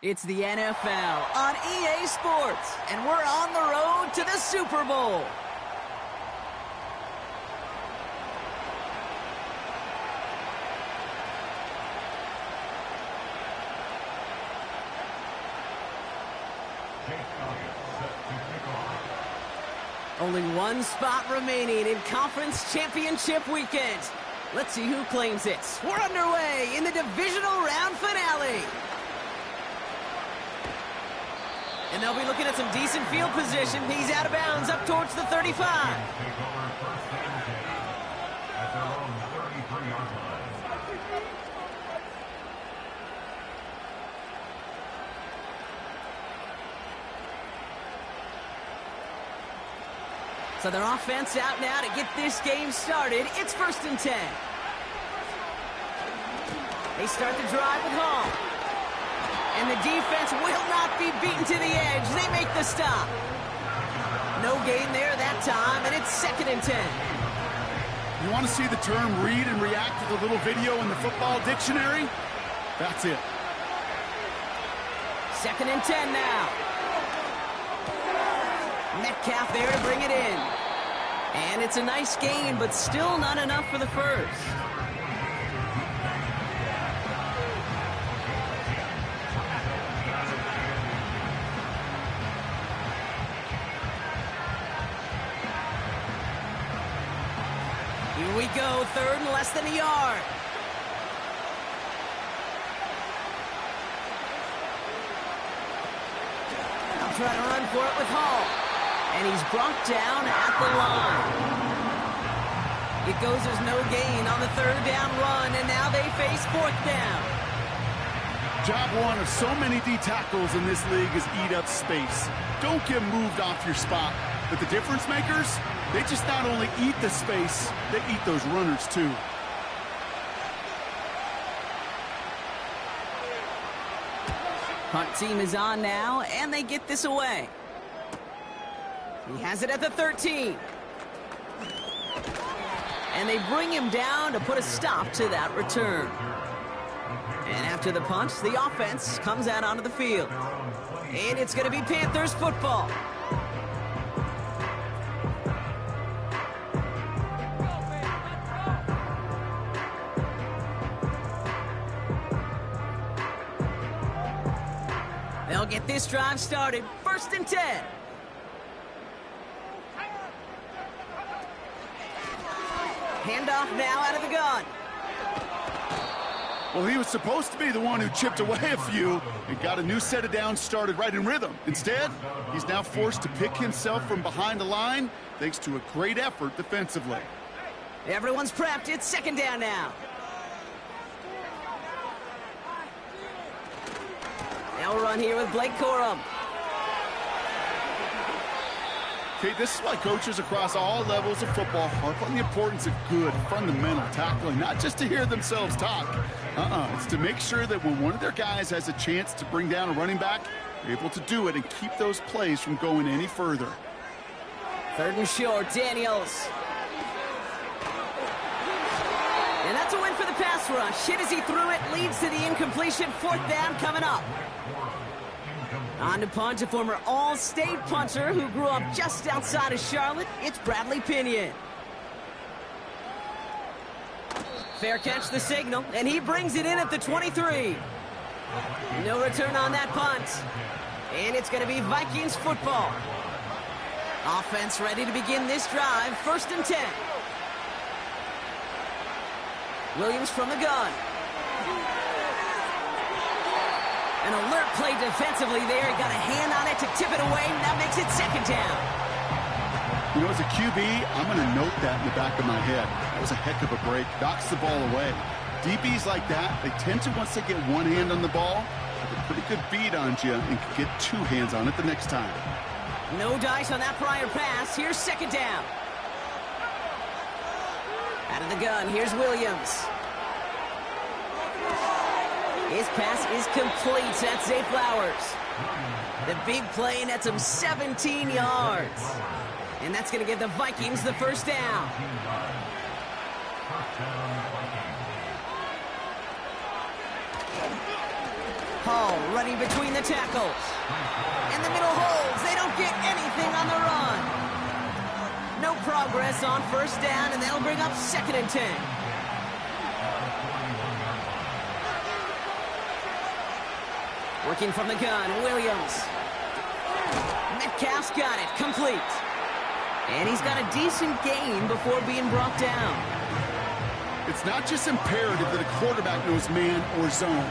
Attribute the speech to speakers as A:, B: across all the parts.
A: It's the NFL on EA Sports, and we're on the road to the Super Bowl. Only one spot remaining in Conference Championship Weekend. Let's see who claims it. We're underway in the Divisional Round Finale. And they'll be looking at some decent field position. He's out of bounds up towards the 35. So their offense out now to get this game started. It's 1st and 10. They start the drive with Hall. And the defense will not be beaten to the edge. They make the stop. No gain there that time, and it's 2nd and 10.
B: You want to see the term read and react to the little video in the football dictionary? That's it.
A: 2nd and 10 now. Metcalf there to bring it in. And it's a nice gain, but still not enough for the first. Here we go, 3rd and less than a yard. I'll try to run for it with Hall. And he's brought down at the line. It goes as no gain on the 3rd down run, and now they face 4th down.
B: Job one of so many D tackles in this league is eat up space. Don't get moved off your spot. But the difference makers, they just not only eat the space, they eat those runners too.
A: Punt team is on now, and they get this away. He has it at the 13. And they bring him down to put a stop to that return. And after the punt, the offense comes out onto the field. And it's going to be Panthers football. They'll get this drive started. 1st and 10. Handoff now out of the gun.
B: Well, he was supposed to be the one who chipped away a few and got a new set of downs started right in rhythm. Instead, he's now forced to pick himself from behind the line thanks to a great effort defensively.
A: Everyone's prepped. It's 2nd down now. Now we'll run here with Blake Corum.
B: Okay, this is why coaches across all levels of football harp on the importance of good, fundamental tackling, not just to hear themselves talk. It's to make sure that when one of their guys has a chance to bring down a running back, they're able to do it and keep those plays from going any further.
A: 3rd and short, Daniels. And that's a win for the pass rush. Hit as he threw it, leads to the incompletion. 4th down coming up. On to punt, a former All-State punter who grew up just outside of Charlotte. It's Bradley Pinion. Fair catch the signal, and he brings it in at the 23. No return on that punt. And it's going to be Vikings football. Offense ready to begin this drive. 1st and 10. Williams from the gun. An alert play defensively there. He got a hand on it to tip it away. That makes it 2nd down.
B: You know, as a QB, I'm going to note that in the back of my head. That was a heck of a break. Knocks the ball away. DBs like that, they tend to, once they get one hand on the ball, have a pretty good beat on you and can get 2 hands on it the next time.
A: No dice on that prior pass. Here's 2nd down. Out of the gun, here's Williams. His pass is complete. That's Zay Flowers. The big play nets him 17 yards. And that's going to give the Vikings the 1st down. Hall running between the tackles. And the middle holds. They don't get anything on the run. No progress on first down, and that'll bring up 2nd and 10. Working from the gun, Williams. Metcalf's got it, complete. And he's got a decent gain before being brought down.
B: It's not just imperative that a quarterback knows man or zone.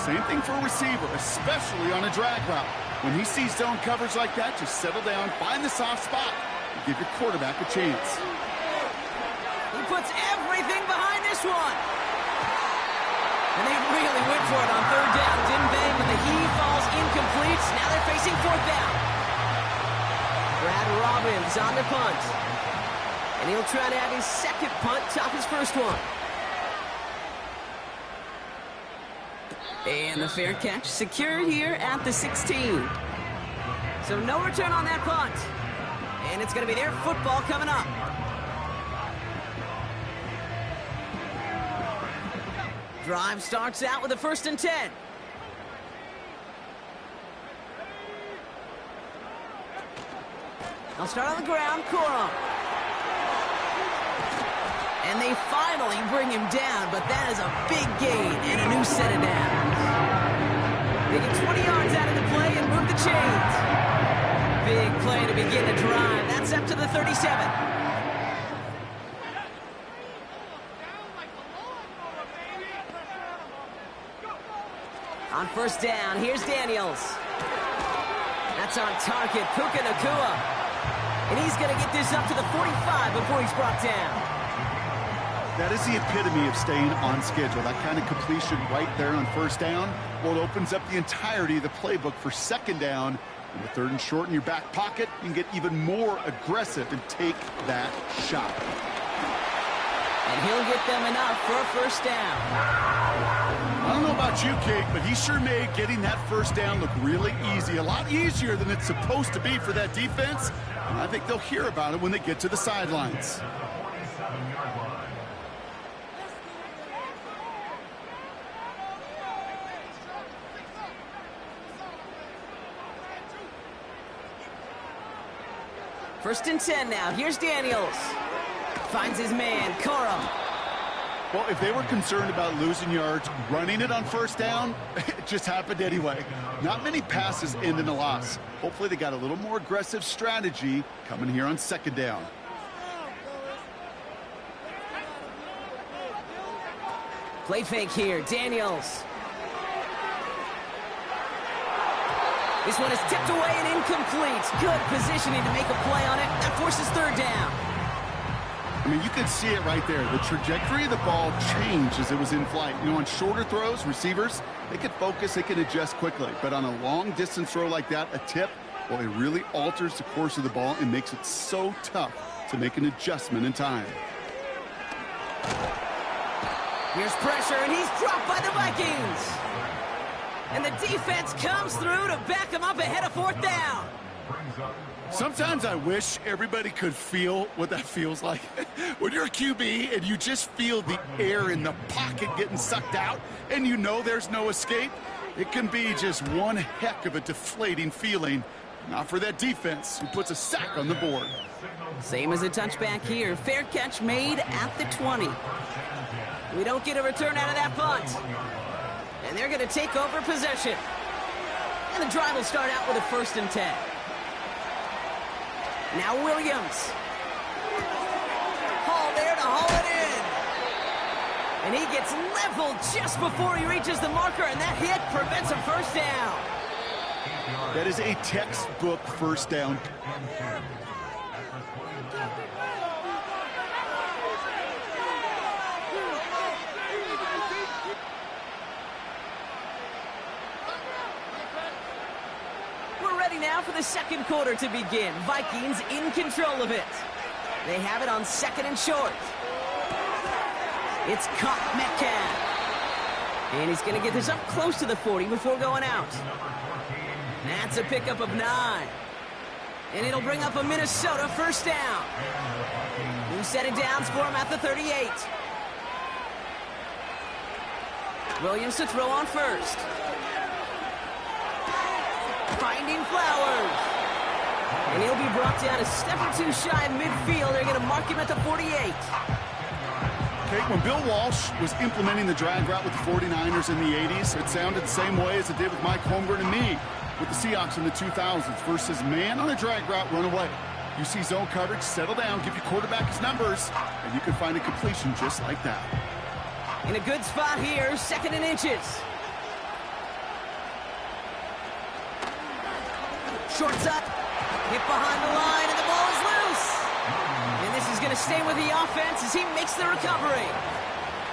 B: Same thing for a receiver, especially on a drag route. When he sees zone coverage like that, just settle down, find the soft spot, and give your quarterback a chance.
A: He puts everything behind this one. And they really went for it on 3rd down, didn't they? But the heave falls incomplete. Now they're facing 4th down. Brad Robbins on the punt. And he'll try to have his 2nd punt top his 1st one. And the fair catch secured here at the 16. So no return on that punt. And it's going to be their football coming up. Drive starts out with a 1st and 10. They'll start on the ground, Corum. And they finally bring him down, but that is a big gain and a new set of downs. They get 20 yards out of the play and move the chains. Big play to begin the drive. That's up to the 37. On 1st down, here's Daniels. That's on target, Puka Nacua. And he's going to get this up to the 45 before he's brought down.
B: That is the epitome of staying on schedule. That kind of completion right there on 1st down. Well, it opens up the entirety of the playbook for 2nd down. And with 3rd and short in your back pocket, you can get even more aggressive and take that shot.
A: And he'll get them enough for a 1st down.
B: I don't know about you, Kate, but he sure made getting that 1st down look really easy. A lot easier than it's supposed to be for that defense. And I think they'll hear about it when they get to the sidelines.
A: First and 10 now. Here's Daniels. Finds his man, Corum.
B: Well, if they were concerned about losing yards, running it on 1st down, it just happened anyway. Not many passes end in a loss. Hopefully they got a little more aggressive strategy coming here on 2nd down.
A: Play fake here, Daniels. This one is tipped away and incomplete. Good positioning to make a play on it. That forces 3rd down.
B: I mean, you could see it right there. The trajectory of the ball changed as it was in flight. You know, on shorter throws, receivers, they can focus, they can adjust quickly. But on a long-distance throw like that, a tip, well, it really alters the course of the ball and makes it so tough to make an adjustment in time.
A: Here's pressure, and he's dropped by the Vikings. And the defense comes through to back him up ahead of 4th down.
B: Sometimes I wish everybody could feel what that feels like. When you're a QB and you just feel the air in the pocket getting sucked out and you know there's no escape, it can be just one heck of a deflating feeling. Not for that defense who puts a sack on the board.
A: Same as a touchback here. Fair catch made at the 20. We don't get a return out of that punt. And they're going to take over possession. And the drive will start out with a 1st and 10. Now Williams. Hall there to haul it in. And he gets leveled just before he reaches the marker, and that hit prevents a 1st down.
B: That is a textbook 1st down.
A: Now for the 2nd quarter to begin. Vikings in control of it. They have it on 2nd and short. It's caught Metcalf. And he's going to get this up close to the 40 before going out. That's a pickup of 9. And it'll bring up a Minnesota 1st down. New set of downs for him at the 38. Williams to throw on 1st. finding Flowers. And he'll be brought down a step or two shy of midfield. They're going to mark him at the 48.
B: Okay, when Bill Walsh was implementing the drag route with the 49ers in the 80s, it sounded the same way as it did with Mike Holmgren and me with the Seahawks in the 2000s versus man on a drag route, run away. You see zone coverage, settle down, give your quarterback his numbers, and you can find a completion just like that.
A: In a good spot here, 2nd and inches. Shorts up, hit behind the line, and the ball is loose. And this is going to stay with the offense as he makes the recovery.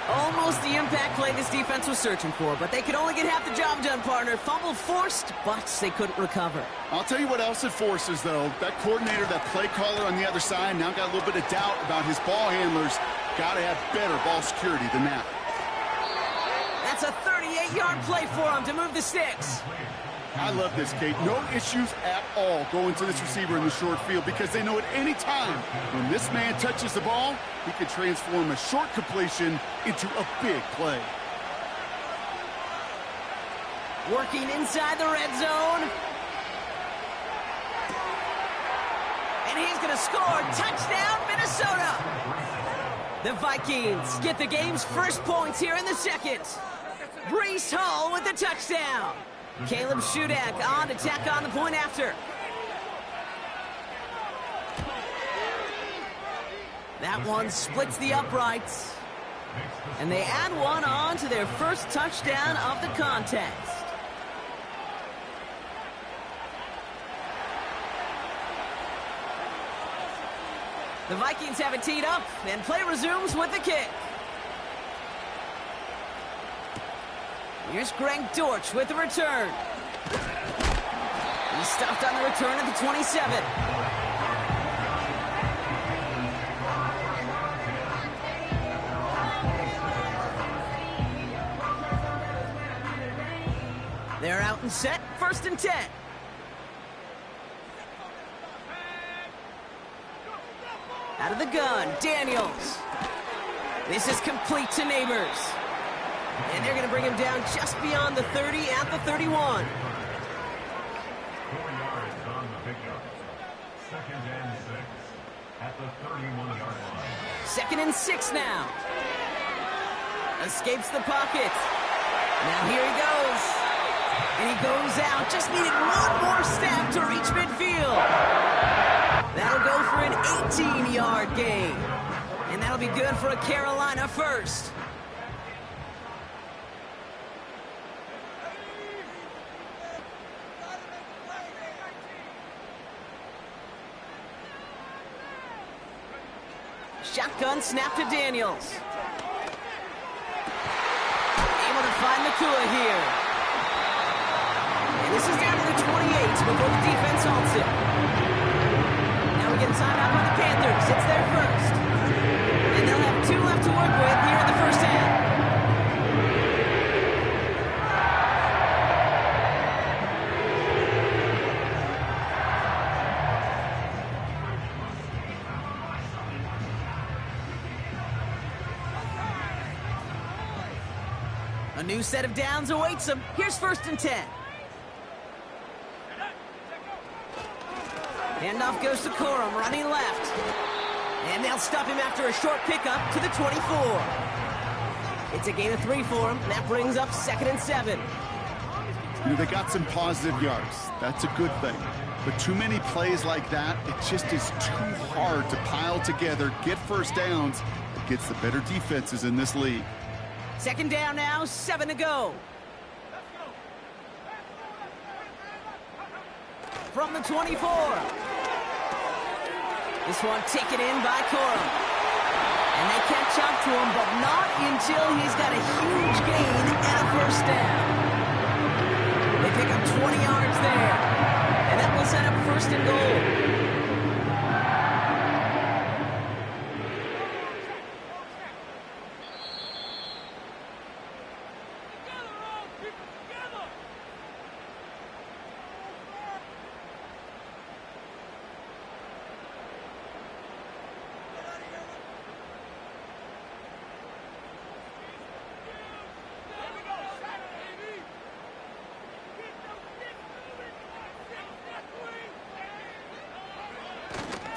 A: Almost the impact play this defense was searching for, but they could only get half the job done, partner. Fumble forced, but they couldn't recover.
B: I'll tell you what else it forces, though. That coordinator, that play caller on the other side, now got a little bit of doubt about his ball handlers. Got to have better ball security than that.
A: That's a 38-yard play for him to move the sticks.
B: I love this, Kate. No issues at all going to this receiver in the short field because they know at any time when this man touches the ball, he can transform a short completion into a big play.
A: Working inside the red zone. And he's going to score. Touchdown, Minnesota. The Vikings get the game's first points here in the second. Breece Hall with the touchdown. Caleb Shudak on to tack on the point after. That one splits the uprights. And they add one on to their first touchdown of the contest. The Vikings have it teed up, and play resumes with the kick. Here's Greg Dortch with the return. He stopped on the return at the 27. They're out and set, 1st and 10. Out of the gun, Daniels. This is complete to Neighbors. And they're going to bring him down just beyond the 30 at the 31.
C: 4 yards on the pickup. 2nd and 6 at the 31-yard line.
A: 2nd and 6 now. Escapes the pocket. Now here he goes. And he goes out. Just needed one more step to reach midfield. That'll go for an 18-yard gain. And that'll be good for a Carolina first. Shotgun snap to Daniels. Able to find Nakua here. And this is down to the 28 before the defense halts it. Now we get a timeout by the Panthers. It's their first. And they'll have 2 left to work with here in the first half. A new set of downs awaits them. Here's 1st and 10. Handoff goes to Corum, running left. And they'll stop him after a short pickup to the 24. It's a gain of 3 for him. That brings up 2nd and 7.
B: You know, they got some positive yards. That's a good thing. But too many plays like that, it just is too hard to pile together, get first downs against the better defenses in this league.
A: 2nd down now, 7 to go. From the 24. This one taken in by Corum. And they catch up to him, but not until he's got a huge gain and a first down. They pick up 20 yards there. And that will set up 1st and goal.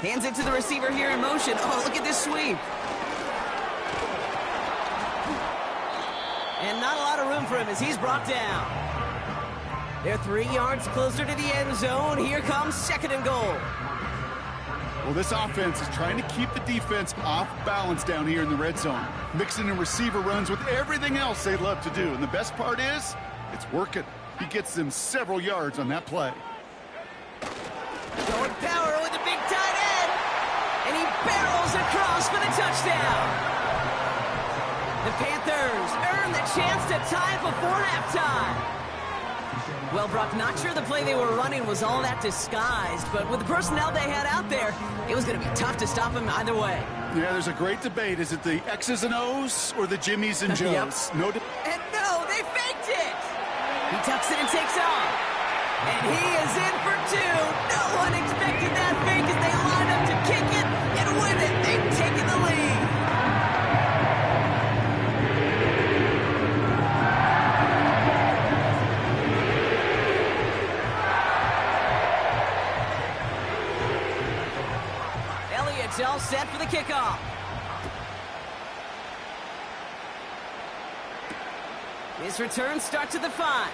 A: Hands it to the receiver here in motion. Oh, look at this sweep. And not a lot of room for him as he's brought down. They're 3 yards closer to the end zone. Here comes 2nd and goal.
B: Well, this offense is trying to keep the defense off balance down here in the red zone, mixing in receiver runs with everything else they love to do. And the best part is, it's working. He gets them several yards on that play.
A: Going power with a big tight end. And he barrels across for the touchdown. The Panthers earn the chance to tie before halftime. Well, Brock, not sure the play they were running was all that disguised, but with the personnel they had out there, it was going to be tough to stop him either way.
B: Yeah, there's a great debate. Is it the X's and O's or the Jimmies and Joes?
A: Yep. And no, they faked it. He tucks it and takes off. And he is in for 2. No one expected that fake as they line up to kick it, and with it, they've taken the lead. Elliott's all set for the kickoff. His return starts at the 5.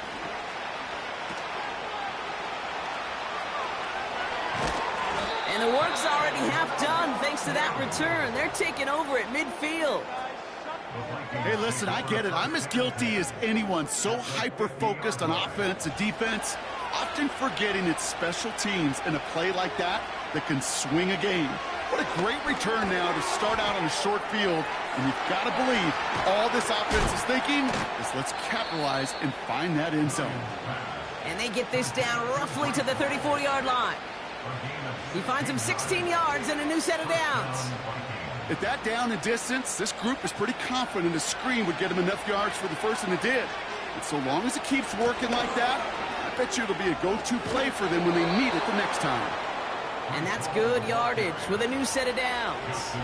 A: And the work's already half done thanks to that return. They're taking over at midfield.
B: Hey, listen, I get it. I'm as guilty as anyone. So hyper-focused on offense and defense, often forgetting it's special teams in a play like that that can swing a game. What a great return now to start out on a short field. And you've got to believe all this offense is thinking is let's capitalize and find that end zone.
A: And they get this down roughly to the 34-yard line. He finds him 16 yards and a new set of downs.
B: At that down and distance, this group is pretty confident a screen would get him enough yards for the first, and it did. And so long as it keeps working like that, I bet you it'll be a go-to play for them when they need it the next time.
A: And that's good yardage with a new set of downs.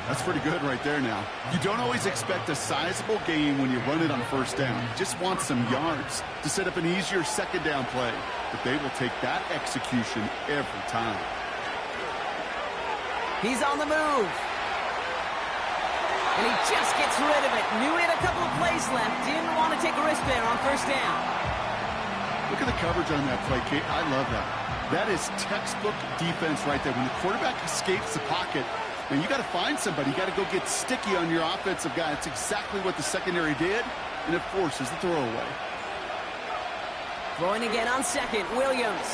B: That's pretty good right there now. You don't always expect a sizable gain when you run it on first down. You just want some yards to set up an easier second down play. But they will take that execution every time.
A: He's on the move. And he just gets rid of it. Knew he had a couple of plays left. Didn't want to take a risk there on first down.
B: Look at the coverage on that play, Kate. I love that. That is textbook defense right there. When the quarterback escapes the pocket, and you got to find somebody. You got to go get sticky on your offensive guy. It's exactly what the secondary did, and it forces the throwaway.
A: Throwing again on 2nd, Williams.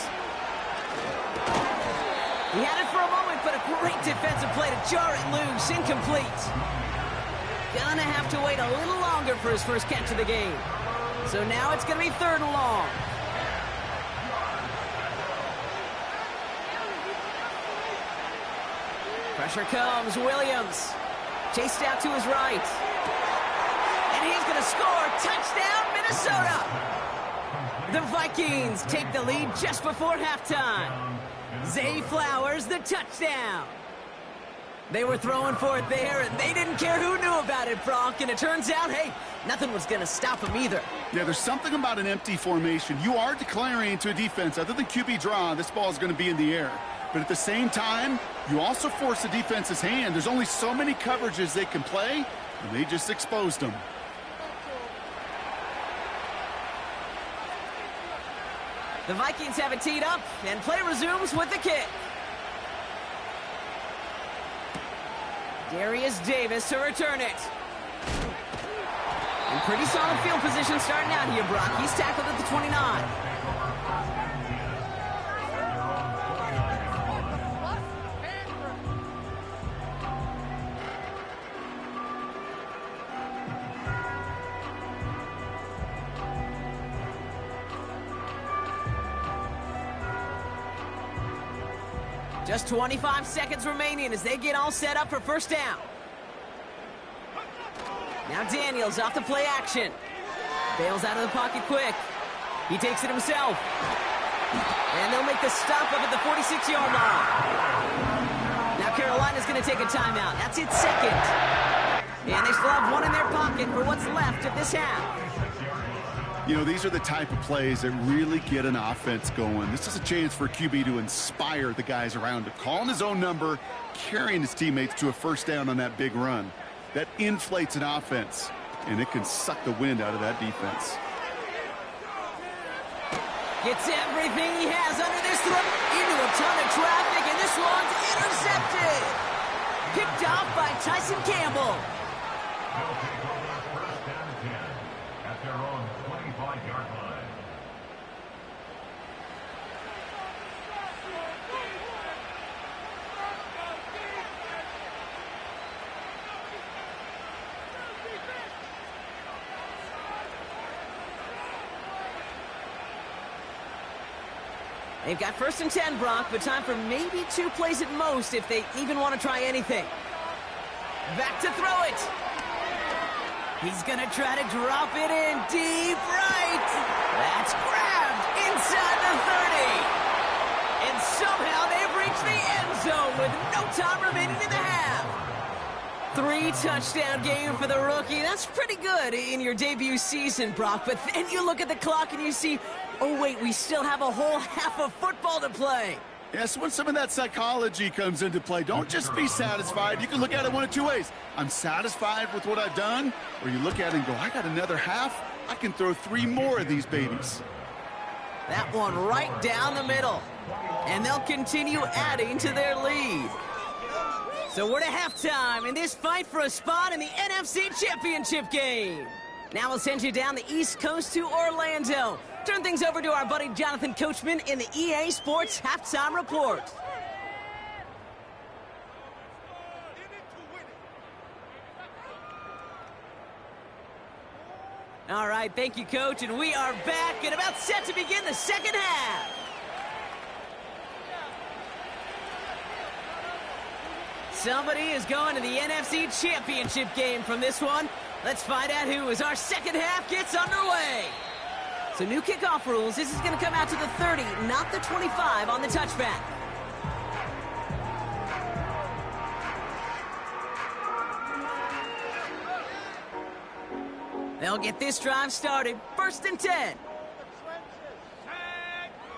A: He had it for a moment, but a great defensive play to jar it loose. Incomplete. Gonna have to wait a little longer for his first catch of the game. So now it's going to be 3rd and long. Pressure comes, Williams. Chased out to his right. And he's going to score. Touchdown, Minnesota! The Vikings take the lead just before halftime. Zay Flowers, the touchdown. They were throwing for it there, and they didn't care who knew about it, Bronk. And it turns out, hey, nothing was going to stop them either.
B: Yeah, there's something about an empty formation. You are declaring to a defense, other than QB draw, this ball is going to be in the air. But at the same time, you also force the defense's hand. There's only so many coverages they can play, and they just exposed them.
A: The Vikings have it teed up, and play resumes with the kick. Darius Davis to return it. And pretty solid field position starting out here, Brock. He's tackled at the 29. Just 25 seconds remaining as they get all set up for first down. Now Daniels off the play action. Bails out of the pocket quick. He takes it himself. And they'll make the stop up at the 46-yard line. Now Carolina's going to take a timeout. That's its 2nd. And they still have one in their pocket for what's left of this half.
B: You know, these are the type of plays that really get an offense going. This is a chance for QB to inspire the guys around him. Calling his own number, carrying his teammates to a first down on that big run. That inflates an offense, and it can suck the wind out of that defense.
A: Gets everything he has under this throw into a ton of traffic, and this one's intercepted. Picked off by Tyson Campbell.
C: They'll take over first down and 10 at their own 25-yard line.
A: They've got first and 10, Brock, but time for maybe 2 plays at most if they even want to try anything. Back to throw it. He's going to try to drop it in deep right. That's grabbed inside the 30. And somehow they've reached the end zone with no time remaining in the half. 3-touchdown game for the rookie. That's pretty good in your debut season, Brock. But then you look at the clock and you see, oh, wait, we still have a whole half of football to play.
B: Yes, when some of that psychology comes into play, don't just be satisfied. You can look at it one of 2 ways. I'm satisfied with what I've done, or you look at it and go, I got another half. I can throw 3 more of these babies.
A: That one right down the middle. And they'll continue adding to their lead. So we're to halftime in this fight for a spot in the NFC Championship game. Now we'll send you down the East Coast to Orlando. Turn things over to our buddy Jonathan Coachman in the EA Sports Halftime Report. All right, thank you, Coach, and we are back and about set to begin the second half. Somebody is going to the NFC Championship game from this one. Let's find out who as our second half gets underway. So new kickoff rules. This is going to come out to the 30, not the 25 on the touchback. They'll get this drive started. First and 10.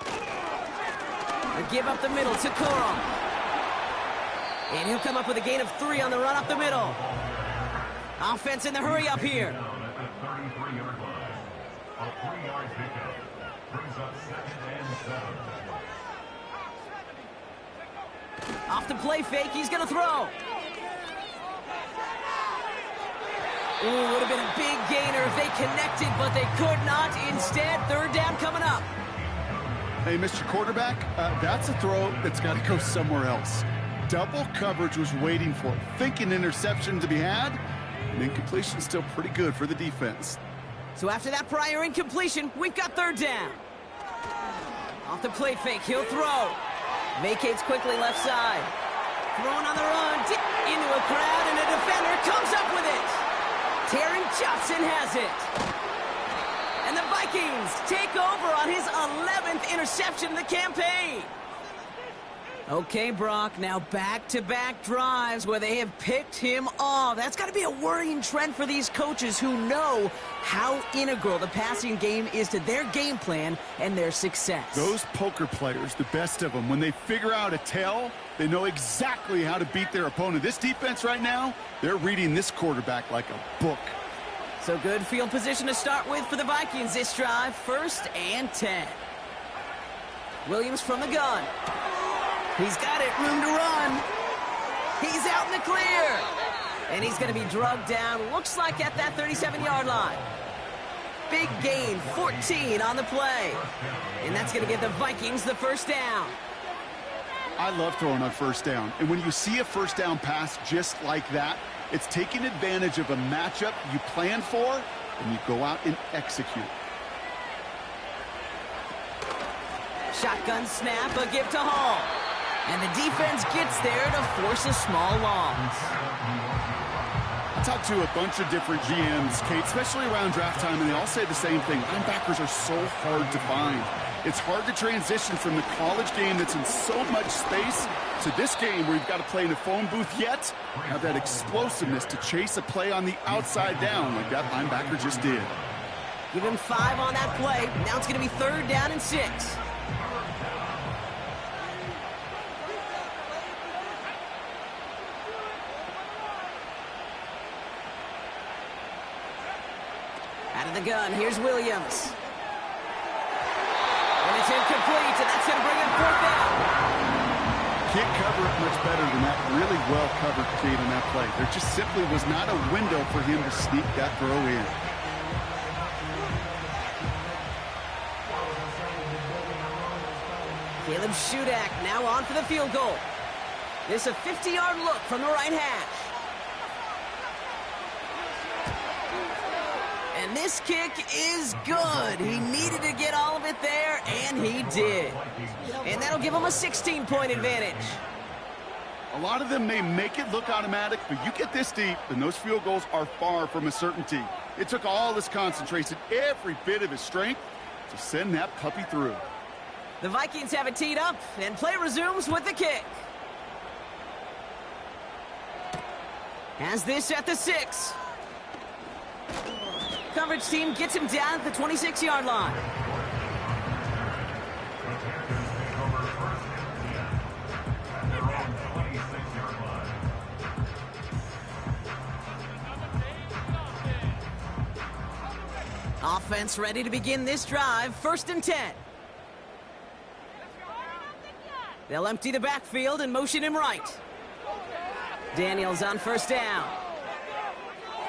A: They give up the middle to Coral. And he'll come up with a gain of 3 on the run up the middle. Offense in the hurry up here.
C: At the 33-yard line, a 3-yard pickup brings up second and 7.
A: Off the play fake, he's going to throw. Ooh, would have been a big gainer if they connected, but they could not. Instead, third down coming up.
B: Hey, Mr. Quarterback, that's a throw that's got to go somewhere else. Double coverage was waiting for it. Thinking interception to be had, and incompletion still pretty good for the defense.
A: So after that prior incompletion, we've got third down. Off the play fake, he'll throw. Vacates quickly left side. Thrown on the run, into a crowd, and a defender comes up with it. Taron Johnson has it. And the Vikings take over on his 11th interception of the campaign. Okay, Brock, now back-to-back drives where they have picked him off. That's got to be a worrying trend for these coaches who know how integral the passing game is to their game plan and their success.
B: Those poker players, the best of them, when they figure out a tell, they know exactly how to beat their opponent. This defense right now, they're reading this quarterback like a book.
A: So good field position to start with for the Vikings this drive. First and 10. Williams from the gun. He's got it, room to run. He's out in the clear. And he's going to be drugged down, looks like at that 37-yard line. Big gain, 14 on the play. And that's going to give the Vikings the first down.
B: I love throwing on first down. And when you see a first down pass just like that, it's taking advantage of a matchup you plan for, and you go out and execute.
A: Shotgun snap, a give to Hall. And the defense gets there to force a small loss.
B: I talked to a bunch of different GMs, Kate, especially around draft time, and they all say the same thing. Linebackers are so hard to find. It's hard to transition from the college game that's in so much space to this game where you've got to play in a phone booth, yet have that explosiveness to chase a play on the outside down like that linebacker just did.
A: Give him 5 on that play. Now it's going to be 3rd down and 6. Out of the gun, here's Williams. And it's incomplete, and that's going to bring up 4th down.
B: Can't cover it much better than that. Really well covered, Kate, on that play. There just simply was not a window for him to sneak that throw in.
A: Caleb Shudak now on for the field goal. This is a 50-yard look from the right hash. And this kick is good. He needed to get all of it there, and he did. And that'll give him a 16-point advantage.
B: A lot of them may make it look automatic, but you get this deep, and those field goals are far from a certainty. It took all his concentration, every bit of his strength, to send that puppy through.
A: The Vikings have it teed up, and play resumes with the kick. Has this at the 6. Coverage team gets him down at the 26-yard line. Offense ready to begin this drive. 1st and 10. They'll empty the backfield and motion him right. Daniels on 1st down.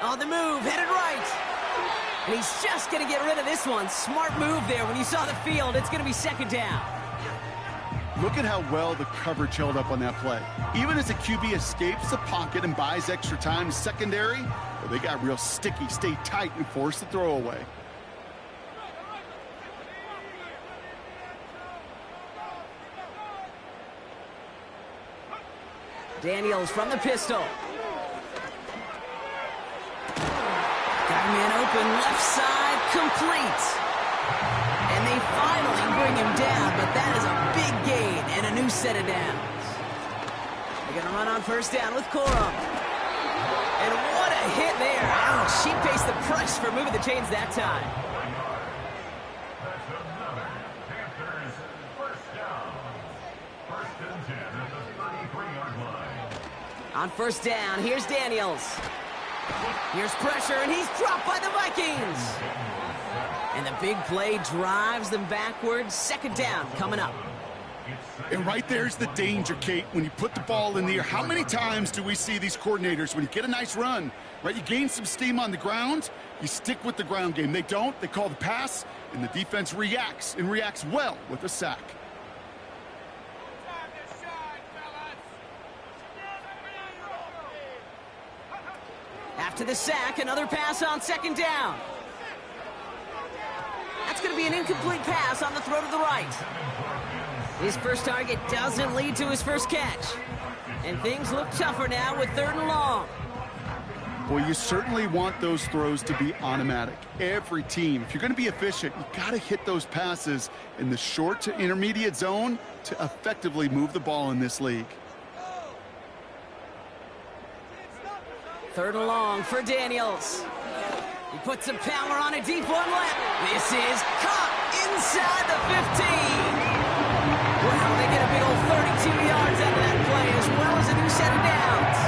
A: On the move, headed right. And he's just going to get rid of this one. Smart move there. When you saw the field, it's going to be 2nd down.
B: Look at how well the coverage held up on that play. Even as the QB escapes the pocket and buys extra time in secondary, well, they got real sticky, stay tight, and force the throw away.
A: Daniels from the pistol. Got a man open, left side, complete. And they finally bring him down, but that is a big gain and a new set of downs. They're going to run on 1st down with Corum. And what a hit there. Oh, she faced the press for moving the chains that time. On 1st down, here's Daniels. Here's pressure, and he's dropped by the Vikings. And the big play drives them backwards. 2nd down coming up.
B: And right there's the danger, Kate, when you put the ball in the air. How many times do we see these coordinators, when you get a nice run, right, you gain some steam on the ground, you stick with the ground game. They don't. They call the pass, and the defense reacts, and reacts well with a sack.
A: After the sack, another pass on 2nd down. That's going to be an incomplete pass on the throw to the right. His first target doesn't lead to his first catch. And things look tougher now with 3rd and long.
B: Well, you certainly want those throws to be automatic. Every team, if you're going to be efficient, you've got to hit those passes in the short to intermediate zone to effectively move the ball in this league.
A: 3rd and long for Daniels. He puts some power on a deep one left. This is caught inside the 15. Well, they get a big old 32 yards out of that play, as well as a new set of downs.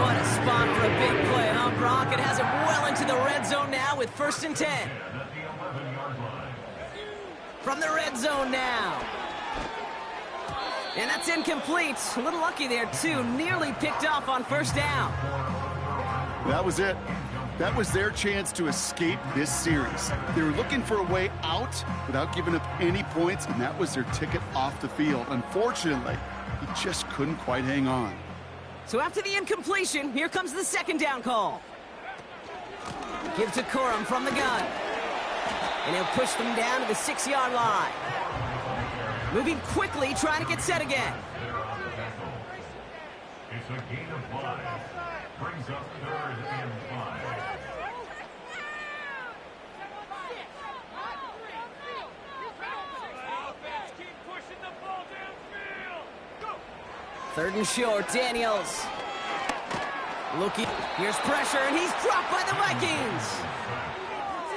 A: What a spot for a big play, huh, Brock? It has him well into the red zone now with 1st and 10. From the red zone now. And that's incomplete. A little lucky there, too. Nearly picked off on 1st down.
B: That was it. That was their chance to escape this series. They were looking for a way out without giving up any points, and that was their ticket off the field. Unfortunately, he just couldn't quite hang on.
A: So after the incompletion, here comes the 2nd down call. Give to Corum from the gun. And he'll push them down to the 6-yard line. Moving quickly, trying to get set again.
C: It's a gain of 5. Brings up 3rd and 5.
A: Third and short, Daniels. Looking, here's pressure, and he's dropped by the Vikings.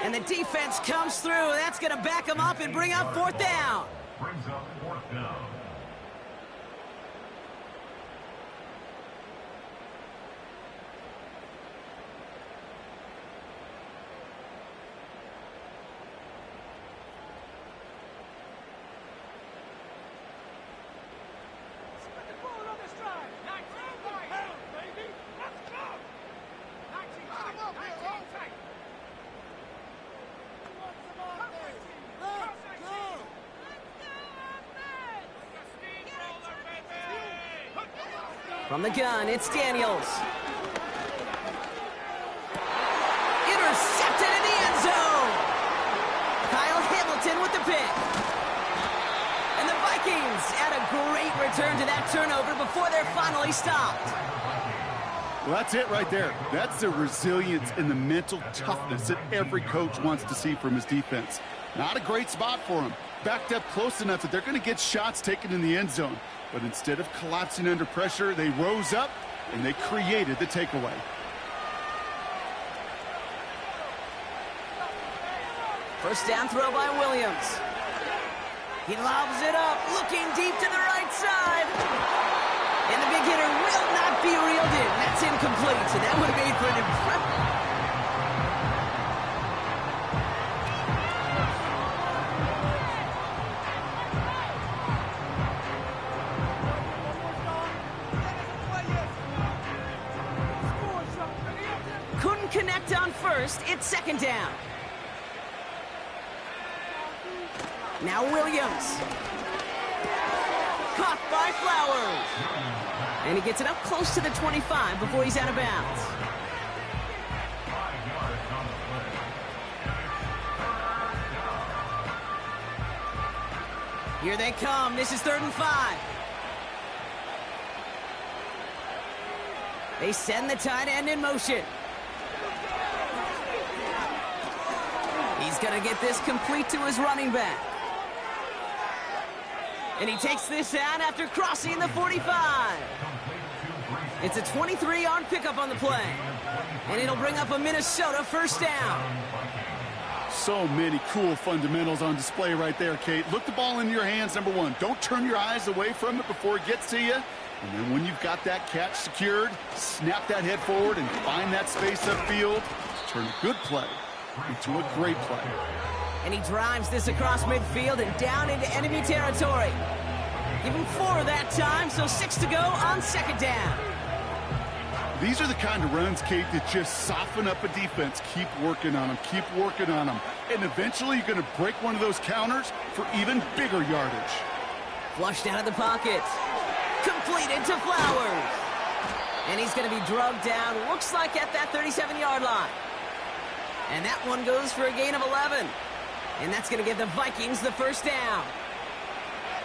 A: And the defense comes through. That's going to back them up and bring up fourth down.
C: Brings up fourth down.
A: From the gun, it's Daniels. Intercepted in the end zone. Kyle Hamilton with the pick. And the Vikings add a great return to that turnover before they're finally stopped.
B: Well, that's it right there. That's the resilience and the mental toughness that every coach wants to see from his defense. Not a great spot for him. Backed up close enough that they're going to get shots taken in the end zone. But instead of collapsing under pressure, they rose up and they created the takeaway.
A: First down throw by Williams. He lobs it up, looking deep to the right side. And the big hitter will not be reeled in. That's incomplete, and that would have made for an impressive. Couldn't connect on first. It's second down. Now Williams. Caught by Flowers. And he gets it up close to the 25 before he's out of bounds.
C: 5 yards on the play.
A: Here they come. This is 3rd and 5. They send the tight end in motion. He's going to get this complete to his running back. And he takes this out after crossing the 45. It's a 23-yard pickup on the play. And it'll bring up a Minnesota first down.
B: So many cool fundamentals on display right there, Kate. Look the ball into your hands, number one. Don't turn your eyes away from it before it gets to you. And then when you've got that catch secured, snap that head forward and find that space upfield. Turn a good play into a great play.
A: And he drives this across midfield and down into enemy territory. Give him 4 that time, so 6 to go on second down.
B: These are the kind of runs, Kate, that just soften up a defense. Keep working on them, keep working on them. And eventually you're going to break one of those counters for even bigger yardage.
A: Flushed out of the pocket. Completed to Flowers. And he's going to be drugged down, looks like at that 37-yard line. And that one goes for a gain of 11. And that's going to give the Vikings the first down.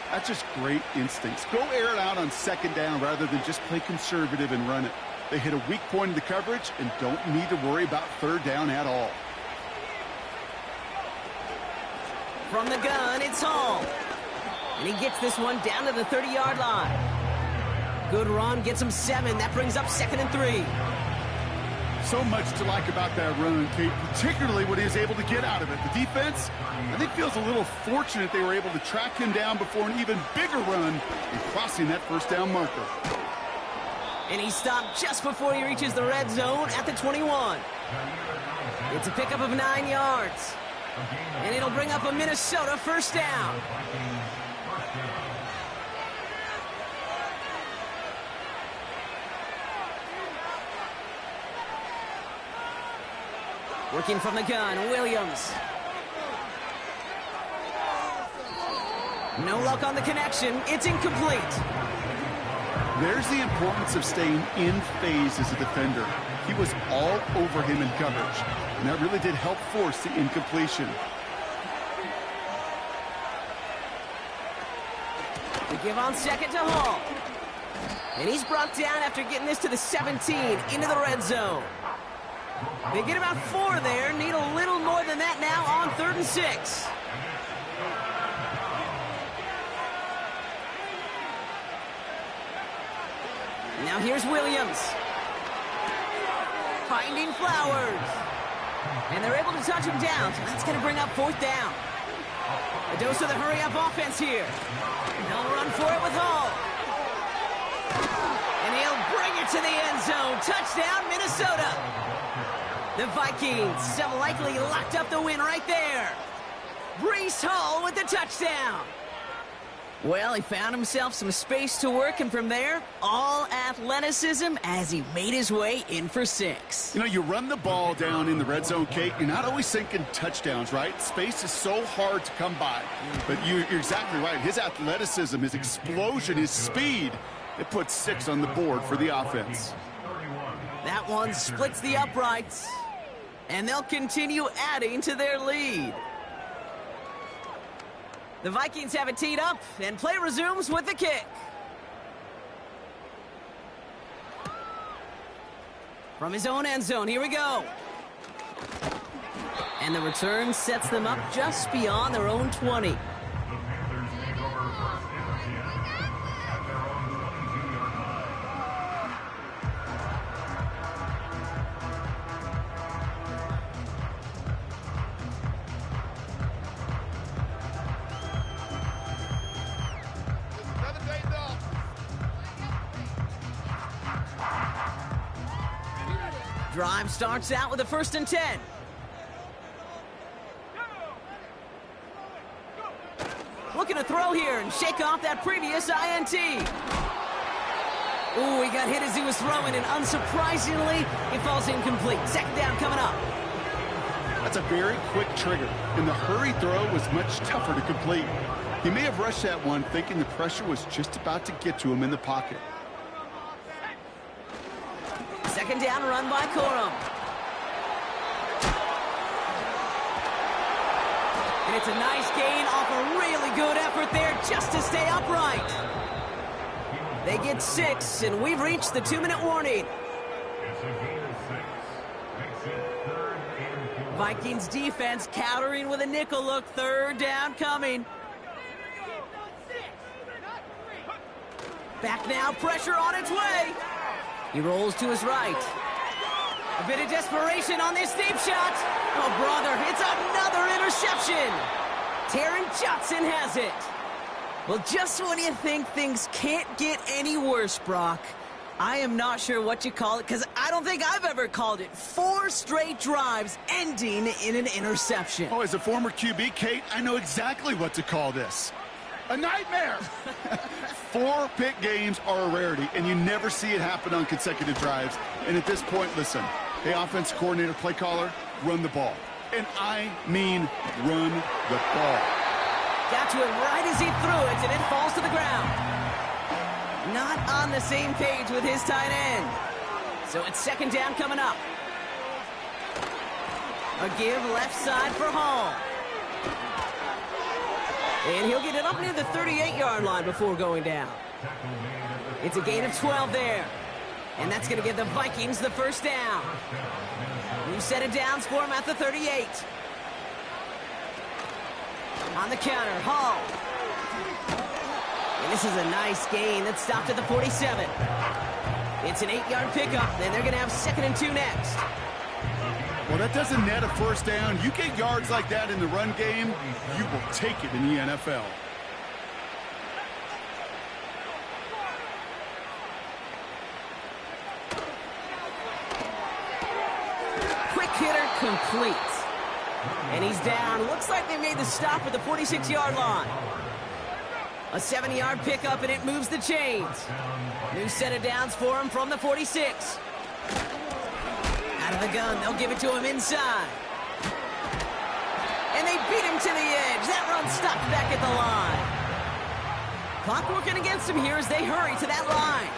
B: That's just great instincts. Go air it out on second down rather than just play conservative and run it. They hit a weak point in the coverage and don't need to worry about third down at all.
A: From the gun, it's Hall. And he gets this one down to the 30-yard line. Good run, gets him 7. That brings up 2nd and 3.
B: So much to like about that run, Kate, particularly what he was able to get out of it. The defense, I think, feels a little fortunate they were able to track him down before an even bigger run and crossing that first down marker.
A: And he stopped just before he reaches the red zone at the 21. It's a pickup of 9 yards. And it'll bring up a Minnesota first down. Working from the gun, Williams. No luck on the connection. It's incomplete.
B: There's the importance of staying in phase as a defender. He was all over him in coverage, and that really did help force the incompletion.
A: They give on second to Hall. And he's brought down after getting this to the 17 into the red zone. They get about 4 there, need a little more than that now on 3rd and 6. Now here's Williams. Finding Flowers. And they're able to touch him down, so that's going to bring up 4th down. A dose of the hurry-up offense here. They'll run for it with Hall. And he'll bring it to the end zone. Touchdown, Minnesota. The Vikings have likely locked up the win right there. Breece Hall with the touchdown. Well, he found himself some space to work, and from there, all athleticism as he made his way in for 6.
B: You know, you run the ball down in the red zone, Kate, you're not always thinking touchdowns, right? Space is so hard to come by. But you're exactly right. His athleticism, his explosion, his speed, it puts 6 on the board for the offense.
A: That one splits the uprights, and they'll continue adding to their lead. The Vikings have it teed up, and play resumes with the kick. From his own end zone, here we go. And the return sets them up just beyond their own 20.
C: The Panthers take over first and 10 at their own 22-yard line.
A: Drive starts out with a 1st and 10. Looking to throw here and shake off that previous INT. Ooh, he got hit as he was throwing, and unsurprisingly, he falls incomplete. 2nd down coming up.
B: That's a very quick trigger, and the hurry throw was much tougher to complete. He may have rushed that one thinking the pressure was just about to get to him in the pocket.
A: 2nd down, run by Corum. And it's a nice gain off a really good effort there just to stay upright. They get 6, and we've reached the 2-minute warning.
C: It's a gain of 6. Makes it 3rd and 4.
A: Vikings defense countering with a nickel look. 3rd down coming. Back now, pressure on its way. He rolls to his right. A bit of desperation on this deep shot. Oh, brother, it's another interception. Taron Johnson has it. Well, just when you think things can't get any worse, Brock, I am not sure what you call it, because I don't think I've ever called it 4 straight drives ending in an interception.
B: Oh, as a former QB, Kate, I know exactly what to call this. A nightmare! 4 pick games are a rarity, and you never see it happen on consecutive drives. And at this point, listen, hey, offense coordinator, play caller, run the ball. And I mean run the ball.
A: Got to him right as he threw it, and it falls to the ground. Not on the same page with his tight end. So it's 2nd down coming up. A give left side for Hall. And he'll get it up near the 38-yard line before going down. It's a gain of 12 there. And that's going to give the Vikings the 1st down. New set of downs for him at the 38. On the counter, Hall. And this is a nice gain that stopped at the 47. It's an 8-yard pickup, and they're going to have 2nd and 2 next.
B: Well, that doesn't net a 1st down. You get yards like that in the run game, you will take it in the NFL.
A: Quick hitter complete. And he's down. Looks like they made the stop at the 46-yard line. A 7-yard pickup, and it moves the chains. New set of downs for him from the 46. Out of the gun, they'll give it to him inside. And they beat him to the edge. That run stopped back at the line. Clock working against him here as they hurry to that line.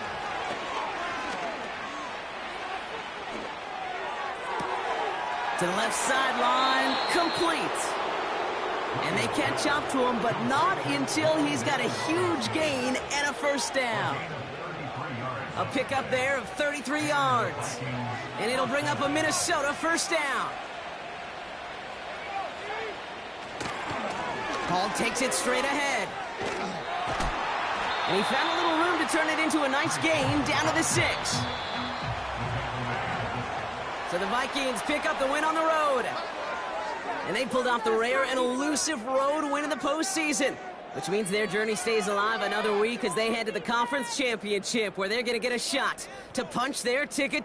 A: To the left sideline, complete. And they catch up to him, but not until he's got a huge gain and a 1st down. A pickup there of 33 yards. And it'll bring up a Minnesota 1st down. Hall takes it straight ahead. And he found a little room to turn it into a nice gain down to the 6. So the Vikings pick up the win on the road. And they pulled off the rare and elusive road win in the postseason, which means their journey stays alive another week as they head to the conference championship, where they're going to get a shot to punch their ticket